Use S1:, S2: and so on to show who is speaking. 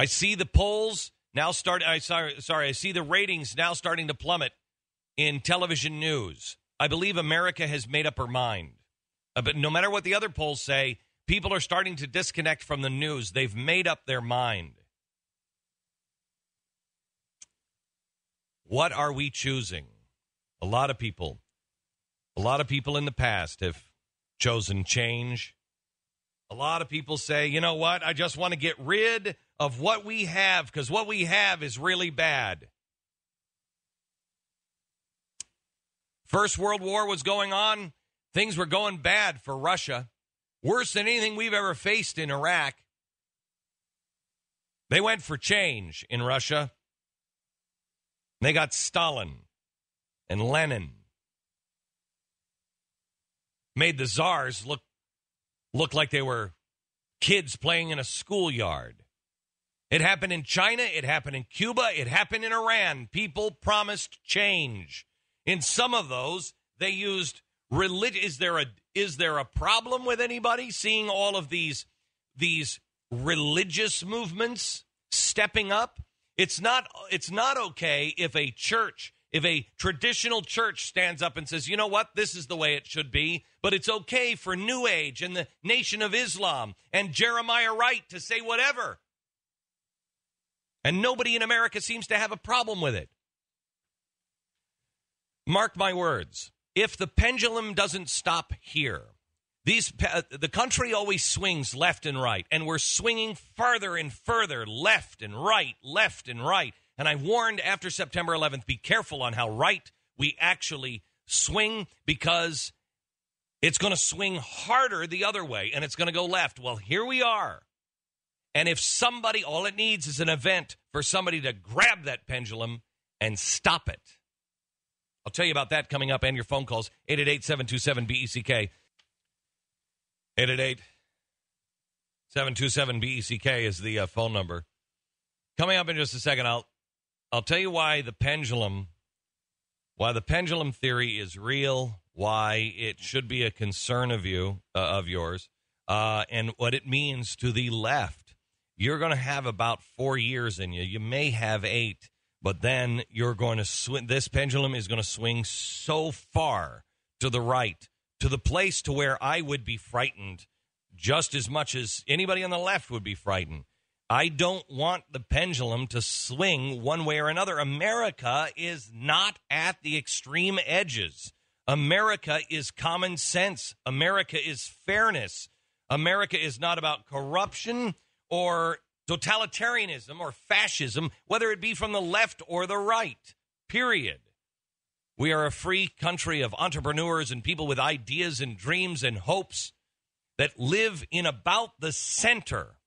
S1: I see the polls now I see the ratings now starting to plummet in television news. I believe America has made up her mind. But no matter what the other polls say, people are starting to disconnect from the news. They've made up their mind. What are we choosing? A lot of people in the past have chosen change. A lot of people say, you know what? I just want to get rid of what we have because what we have is really bad. First World War was going on. Things were going bad for Russia. Worse than anything we've ever faced in Iraq. They went for change in Russia. They got Stalin and Lenin. Made the czars look like they were kids playing in a schoolyard. It happened in China. It happened in Cuba. It happened in Iran. People promised change. In some of those, they used religion. Is there a problem with anybody seeing all of these religious movements stepping up? It's not okay if a traditional church stands up and says, you know what, this is the way it should be, but it's okay for New Age and the Nation of Islam and Jeremiah Wright to say whatever. And nobody in America seems to have a problem with it. Mark my words. If the pendulum doesn't stop here, the country always swings left and right, and we're swinging further and further left and right, left and right. And I warned after September 11th, be careful on how right we actually swing because it's going to swing harder the other way, and it's going to go left. Well, here we are. And if somebody, all it needs is an event for somebody to grab that pendulum and stop it. I'll tell you about that coming up and your phone calls, 888-727-BECK. 888-727-BECK is the phone number. Coming up in just a second, I'll tell you why the pendulum theory is real, why it should be a concern of yours, and what it means to the left. You're going to have about 4 years in you. You may have 8, but then you're going to swing. This pendulum is going to swing so far to the right, to the place to where I would be frightened just as much as anybody on the left would be frightened. I don't want the pendulum to swing one way or another. America is not at the extreme edges. America is common sense. America is fairness. America is not about corruption or totalitarianism or fascism, whether it be from the left or the right, period. We are a free country of entrepreneurs and people with ideas and dreams and hopes that live in about the center